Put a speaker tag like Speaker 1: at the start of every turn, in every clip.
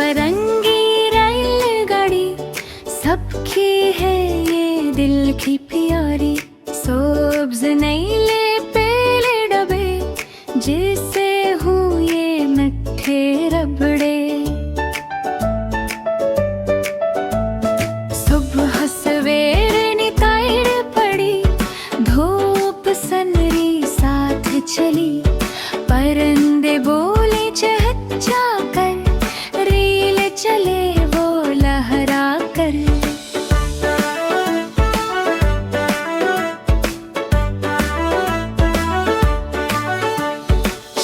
Speaker 1: बरंगी रेलगाड़ी सबकी है ये दिल की प्यारी। सोब्ज नैले पेले डबे जिसे हूँ ये मिठे रबड़े। सुबह सवेरे निताइड़ पड़ी धूप सनरी साथ चली। परिंदे बोले चहचा कर रील चले वो लहरा कर।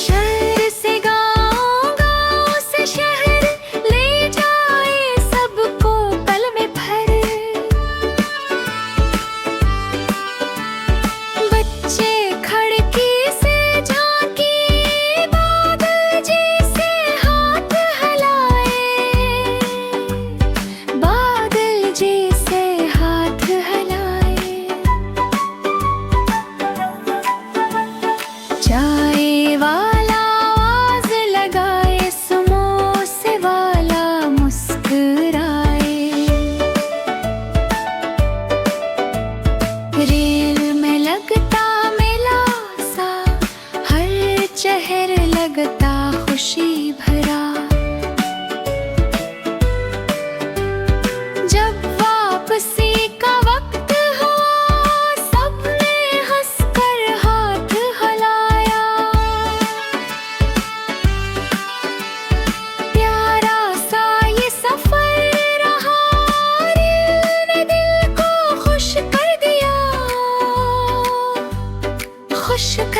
Speaker 1: शहर से गाँव, गाँव से शहर ले जाए सबको पल में भर। बच्चे खिड़की से झांकी बादल जैसे हाथ हिलाए। बादल जैसे हाथ हिलाए। चाय वाला आवाज लगाए समोसे वाला मुस्कुराए। रेल में लगता मेला सा हर चेहर लगता खुशी भरा। जब वापसी का वक्त हुआ सबने हंसकर हाथ हिलाया। प्यारा सा ये सफर रहा रेल ने दिल को खुश कर दिया। खुश कर